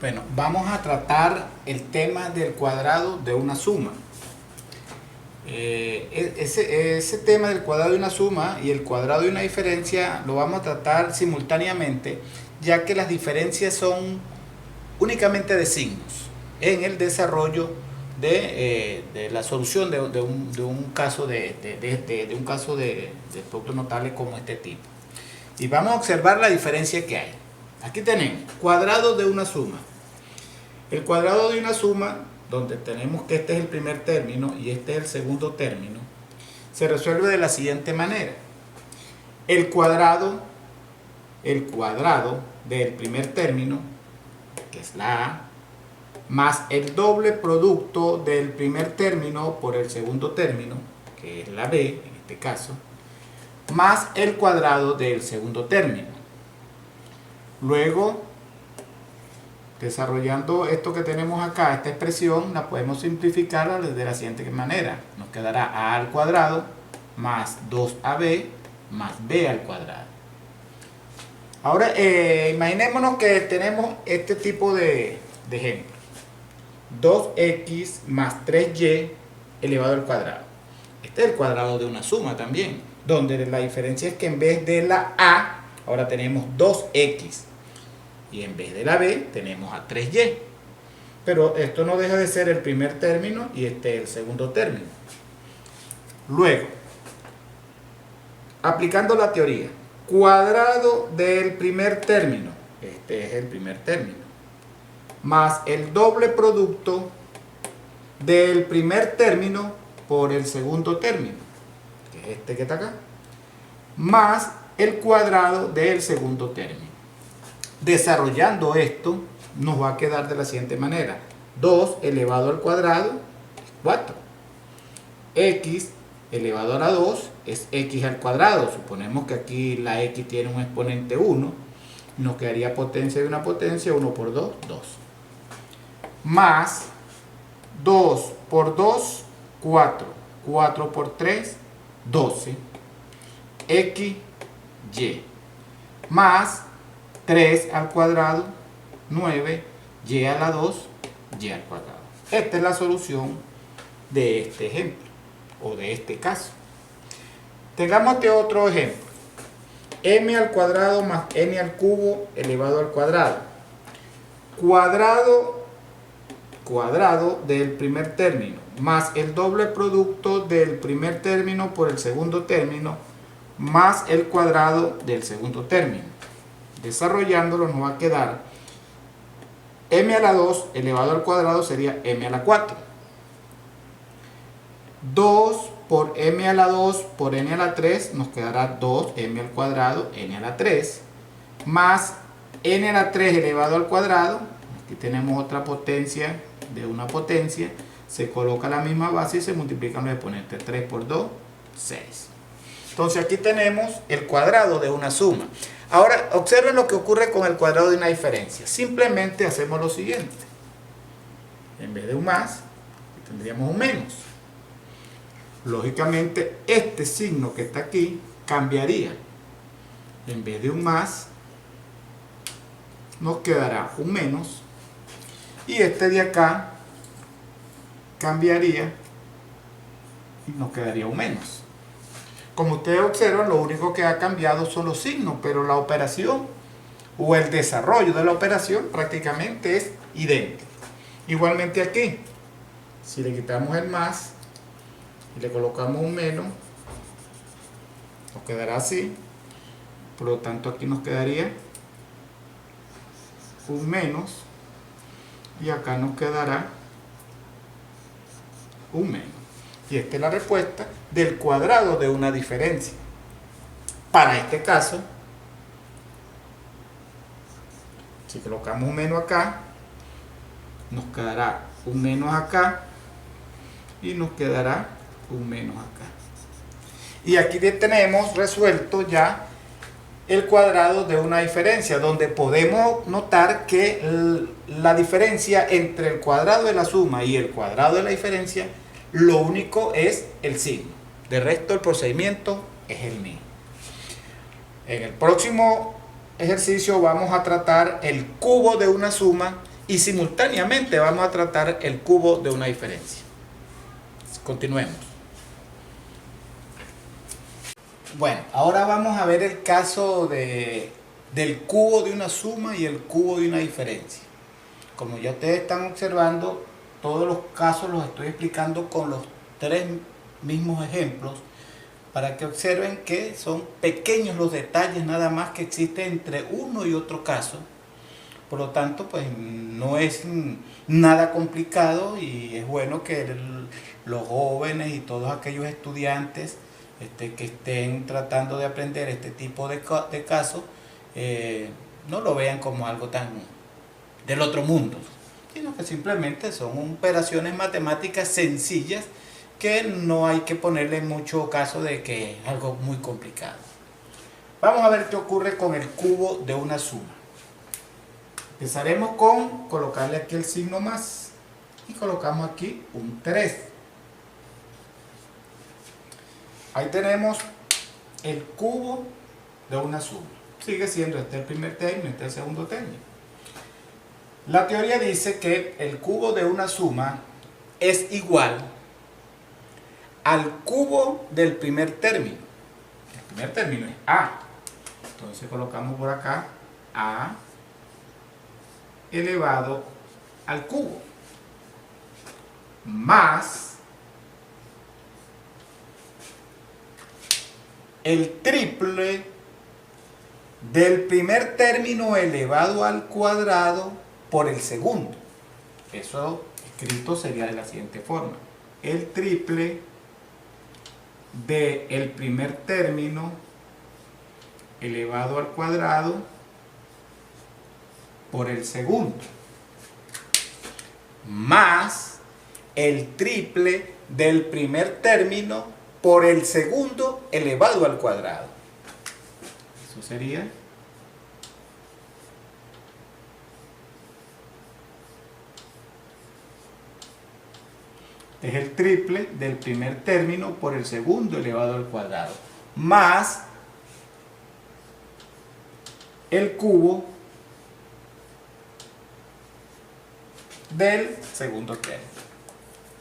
Bueno, vamos a tratar el tema del cuadrado de una suma. Ese tema del cuadrado de una suma y el cuadrado de una diferencia lo vamos a tratar simultáneamente, ya que las diferencias son únicamente de signos en el desarrollo de la solución de un caso de productos notables como este tipo. Y vamos a observar la diferencia que hay. Aquí tenemos cuadrado de una suma. El cuadrado de una suma, donde tenemos que este es el primer término y este es el segundo término, se resuelve de la siguiente manera. El cuadrado del primer término, que es la A, más el doble producto del primer término por el segundo término, que es la B en este caso, más el cuadrado del segundo término. Luego, desarrollando esto que tenemos acá, esta expresión, la podemos simplificar de la siguiente manera. Nos quedará A al cuadrado más 2AB más B al cuadrado. Ahora, imaginémonos que tenemos este tipo de ejemplo. 2x más 3y elevado al cuadrado. Este es el cuadrado de una suma también, donde la diferencia es que en vez de la A, ahora tenemos 2x. Y en vez de la B tenemos a 3y. Pero esto no deja de ser el primer término y este es el segundo término. Luego, aplicando la teoría, cuadrado del primer término, este es el primer término, más el doble producto del primer término por el segundo término, que es este que está acá, más el cuadrado del segundo término. Desarrollando esto, nos va a quedar de la siguiente manera. 2 elevado al cuadrado es 4. X elevado a la 2 es x al cuadrado. Suponemos que aquí la x tiene un exponente 1. Nos quedaría potencia de una potencia, 1 por 2, 2. Más 2 por 2, 4. 4 por 3, 12. X, y. Más 3 al cuadrado, 9, y a la 2, y al cuadrado. Esta es la solución de este ejemplo, o de este caso. Tengamos este otro ejemplo. M al cuadrado más n al cubo elevado al cuadrado. Cuadrado del primer término, más el doble producto del primer término por el segundo término, más el cuadrado del segundo término. Desarrollándolo nos va a quedar m a la 2 elevado al cuadrado sería m a la 4. 2 por m a la 2 por n a la 3 nos quedará 2m al cuadrado n a la 3 más n a la 3 elevado al cuadrado. Aquí tenemos otra potencia de una potencia, se coloca la misma base y se multiplican los exponentes. 3 por 2, 6. Entonces aquí tenemos el cuadrado de una suma. Ahora observen lo que ocurre con el cuadrado de una diferencia. Simplemente hacemos lo siguiente. En vez de un más, tendríamos un menos. Lógicamente este signo que está aquí cambiaría. En vez de un más, nos quedará un menos. Y este de acá cambiaría y nos quedaría un menos. Como ustedes observan, lo único que ha cambiado son los signos, pero la operación o el desarrollo de la operación prácticamente es idéntico. Igualmente aquí, si le quitamos el más y le colocamos un menos, nos quedará así. Por lo tanto, aquí nos quedaría un menos y acá nos quedará un menos. Y esta es la respuesta del cuadrado de una diferencia. Para este caso, si colocamos un menos acá, nos quedará un menos acá y nos quedará un menos acá. Y aquí tenemos resuelto ya el cuadrado de una diferencia, donde podemos notar que la diferencia entre el cuadrado de la suma y el cuadrado de la diferencia, lo único es el signo. De resto, el procedimiento es el mismo. En el próximo ejercicio vamos a tratar el cubo de una suma y simultáneamente vamos a tratar el cubo de una diferencia. Continuemos. Bueno, ahora vamos a ver el caso del cubo de una suma y el cubo de una diferencia. Como ya ustedes están observando, todos los casos los estoy explicando con los tres mismos ejemplos para que observen que son pequeños los detalles nada más que existen entre uno y otro caso. Por lo tanto, pues no es nada complicado y es bueno que los jóvenes y todos aquellos estudiantes que estén tratando de aprender este tipo de casos no lo vean como algo tan del otro mundo, sino que simplemente son operaciones matemáticas sencillas que no hay que ponerle mucho caso de que es algo muy complicado. Vamos a ver qué ocurre con el cubo de una suma. Empezaremos con colocarle aquí el signo más y colocamos aquí un 3. Ahí tenemos el cubo de una suma. Sigue siendo este el primer término, este el segundo término. La teoría dice que el cubo de una suma es igual al cubo del primer término. El primer término es A. Entonces colocamos por acá A elevado al cubo más el triple del primer término elevado al cuadrado por el segundo. Eso escrito sería de la siguiente forma: el triple del primer término elevado al cuadrado por el segundo, más el triple del primer término por el segundo elevado al cuadrado. Eso sería es el triple del primer término por el segundo elevado al cuadrado, más el cubo del segundo término.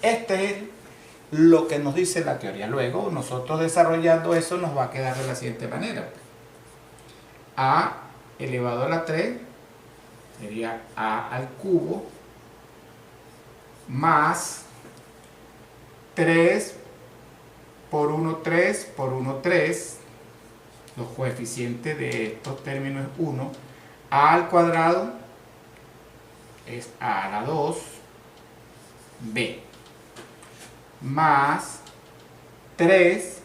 Este es lo que nos dice la teoría. Luego, nosotros desarrollando eso nos va a quedar de la siguiente manera. A elevado a la 3 sería A al cubo más 3 por 1, 3 por 1, 3. Los coeficientes de estos términos es 1. A al cuadrado es A a la 2, B, más 3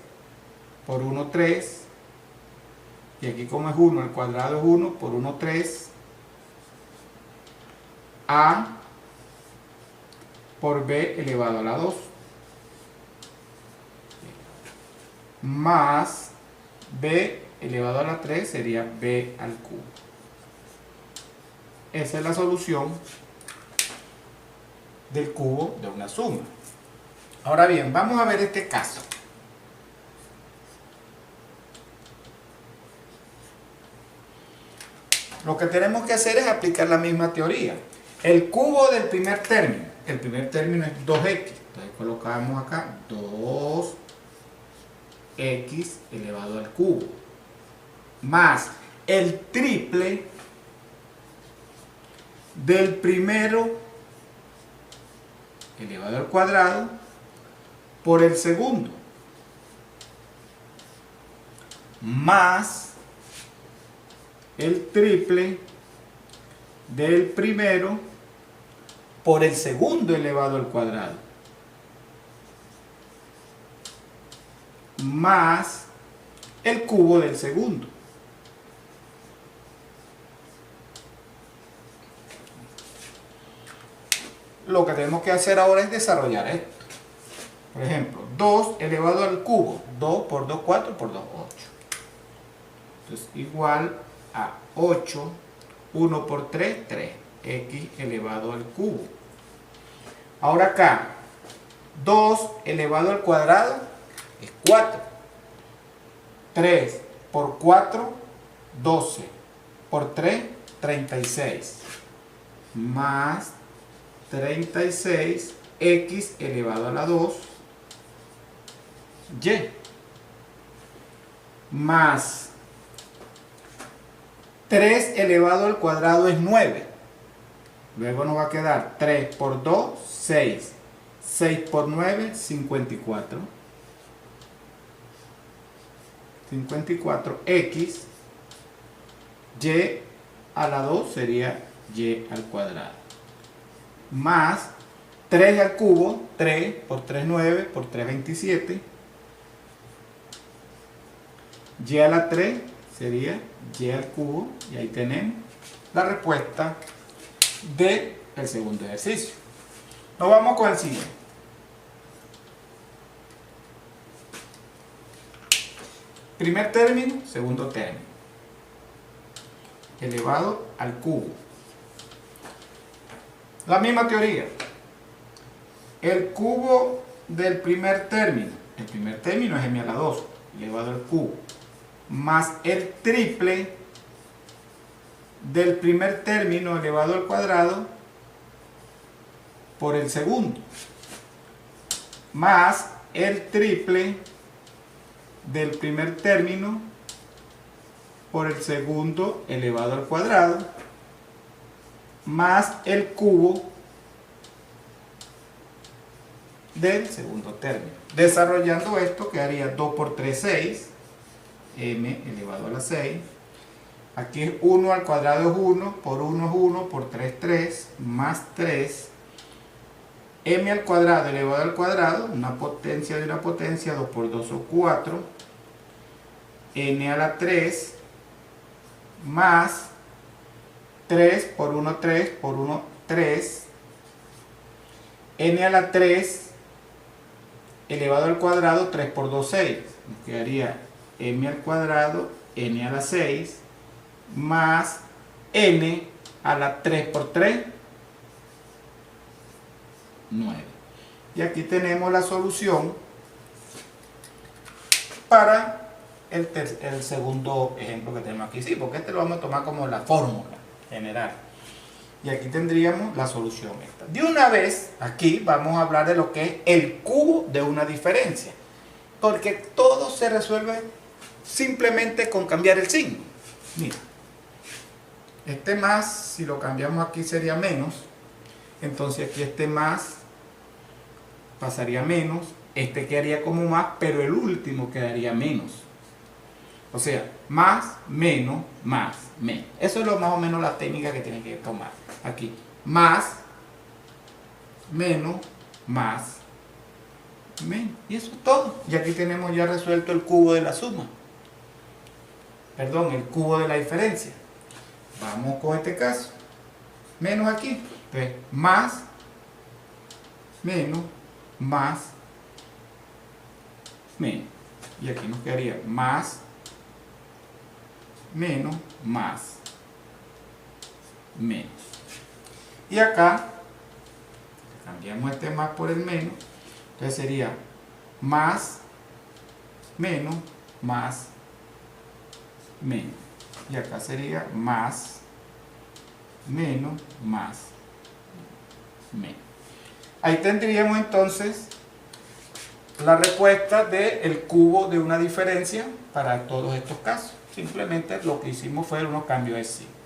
por 1, 3, y aquí como es 1, el cuadrado es 1, por 1, 3, A por B elevado a la 2, más B elevado a la 3 sería B al cubo. Esa es la solución del cubo de una suma. Ahora bien, vamos a ver este caso. Lo que tenemos que hacer es aplicar la misma teoría. El cubo del primer término. El primer término es 2x. Entonces colocamos acá 2x elevado al cubo. Más el triple del primero elevado al cuadrado por el segundo, más el triple del primero por el segundo elevado al cuadrado, más el cubo del segundo. Lo que tenemos que hacer ahora es desarrollar esto. Por ejemplo, 2 elevado al cubo, 2 por 2, 4, por 2, 8. Entonces, igual a 8, 1 por 3, 3, x elevado al cubo. Ahora acá, 2 elevado al cuadrado es 4. 3 por 4, 12. Por 3, 36. más 36x elevado a la 2 y más 3 elevado al cuadrado es 9. Luego nos va a quedar 3 por 2, 6. 6 por 9, 54. 54x. Y a la 2 sería y al cuadrado. Más 3 al cubo. 3 por 3, 9. Por 3, 27. Y a la 3 sería y al cubo. Y ahí tenemos la respuesta del segundo ejercicio. Nos vamos con el siguiente. Primer término, segundo término. Elevado al cubo. La misma teoría. El cubo del primer término. El primer término es m a la 2, elevado al cubo. Más el triple del primer término elevado al cuadrado por el segundo, más el triple del primer término por el segundo elevado al cuadrado, más el cubo del segundo término. Desarrollando esto quedaría 2 por 3, 6, m elevado a la 6. Aquí es 1 al cuadrado es 1, por 1 es 1, por 3, 3, más 3. M al cuadrado elevado al cuadrado, una potencia de una potencia, 2 por 2 son 4. N a la 3, más 3 por 1, 3, por 1, 3. N a la 3 elevado al cuadrado, 3 por 2, 6. Nos quedaría m al cuadrado, n a la 6, más n a la 3 por 3, 9. Y aquí tenemos la solución para el segundo ejemplo que tenemos aquí. Sí, porque este lo vamos a tomar como la fórmula general. Y aquí tendríamos la solución esta. De una vez, aquí vamos a hablar de lo que es el cubo de una diferencia. Porque todo se resuelve simplemente con cambiar el signo. Mira, este más, si lo cambiamos aquí sería menos. Entonces aquí este más pasaría menos. Este quedaría como más, pero el último quedaría menos. O sea, más, menos, más, menos. Eso es lo más o menos la técnica que tienen que tomar. Aquí, más, menos, más, menos. Y eso es todo. Y aquí tenemos ya resuelto el cubo de la suma. Perdón, el cubo de la diferencia. Vamos con este caso. Menos aquí. Entonces, más, menos, más, menos. Y aquí nos quedaría más, menos, más, menos. Y acá cambiamos este más por el menos. Entonces sería más, menos, más, menos. Y acá sería más, menos, más, menos. Ahí tendríamos entonces la respuesta del cubo de una diferencia para todos estos casos. Simplemente lo que hicimos fue unos cambios de signo.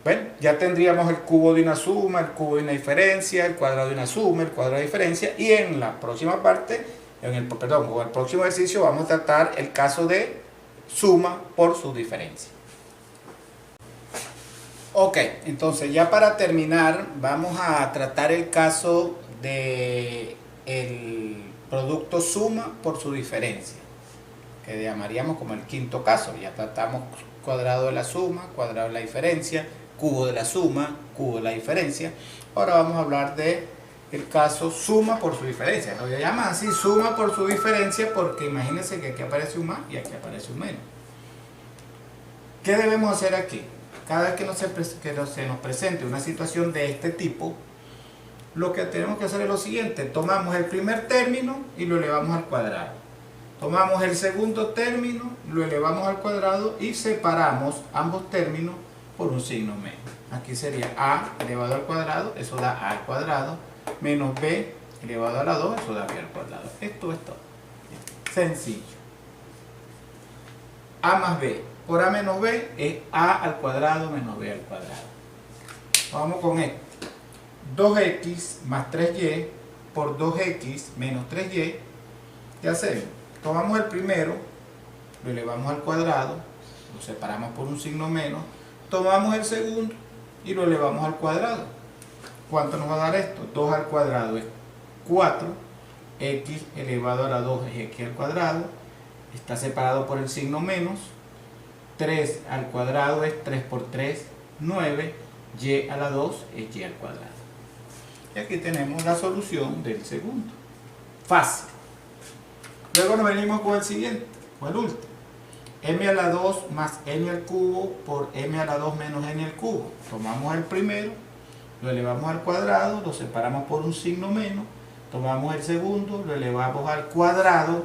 Bueno, ya tendríamos el cubo de una suma, el cubo de una diferencia, el cuadrado de una suma, el cuadrado de diferencia, y en la próxima parte, o el próximo ejercicio, vamos a tratar el caso de suma por su diferencia. Ok, entonces ya para terminar vamos a tratar el caso de el producto suma por su diferencia, que llamaríamos como el quinto caso. Ya tratamos cuadrado de la suma, cuadrado de la diferencia, cubo de la suma, cubo de la diferencia. Ahora vamos a hablar de el caso suma por su diferencia. Lo llaman así, suma por su diferencia, porque imagínense que aquí aparece un más y aquí aparece un menos. ¿Qué debemos hacer aquí? Cada vez que se nos presente una situación de este tipo, lo que tenemos que hacer es lo siguiente: tomamos el primer término y lo elevamos al cuadrado, tomamos el segundo término, lo elevamos al cuadrado y separamos ambos términos por un signo menos. aquí sería a elevado al cuadrado, eso da a al cuadrado, menos b elevado a la 2, eso da b al cuadrado. Esto es todo. Sencillo. A más b por a menos b es a al cuadrado menos b al cuadrado. Vamos con esto. 2x más 3y por 2x menos 3y. ¿Qué hacemos? Tomamos el primero, lo elevamos al cuadrado, lo separamos por un signo menos, tomamos el segundo y lo elevamos al cuadrado. ¿Cuánto nos va a dar esto? 2 al cuadrado es 4, x elevado a la 2 es x al cuadrado, está separado por el signo menos, 3 al cuadrado es 3 por 3, 9, y a la 2 es y al cuadrado. Y aquí tenemos la solución del segundo. Fácil. Luego nos venimos con el siguiente, o el último. M a la 2 más n al cubo por m a la 2 menos n al cubo. Tomamos el primero, lo elevamos al cuadrado, lo separamos por un signo menos, tomamos el segundo, lo elevamos al cuadrado,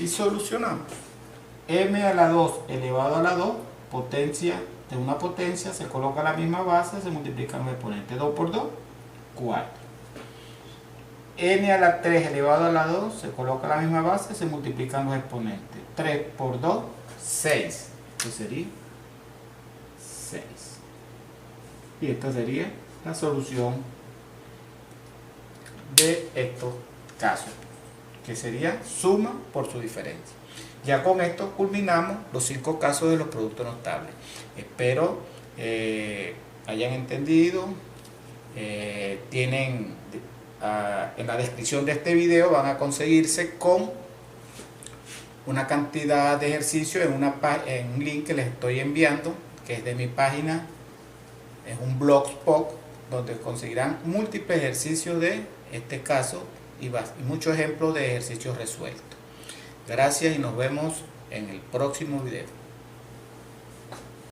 y solucionamos. M a la 2 elevado a la 2, potencia de una potencia, se coloca la misma base, se multiplican los exponentes. 2 por 2, 4. N a la 3 elevado a la 2, se coloca la misma base, se multiplican los exponentes. 3 por 2, 6. Esto sería 6. Y esta sería la solución de estos casos, que sería suma por su diferencia. Ya con esto culminamos los 5 casos de los productos no estables. Espero hayan entendido. Tienen en la descripción de este video van a conseguirse con una cantidad de ejercicios en un link que les estoy enviando, que es de mi página, es un blogspot donde conseguirán múltiples ejercicios de este caso y muchos ejemplos de ejercicios resueltos. Gracias y nos vemos en el próximo video.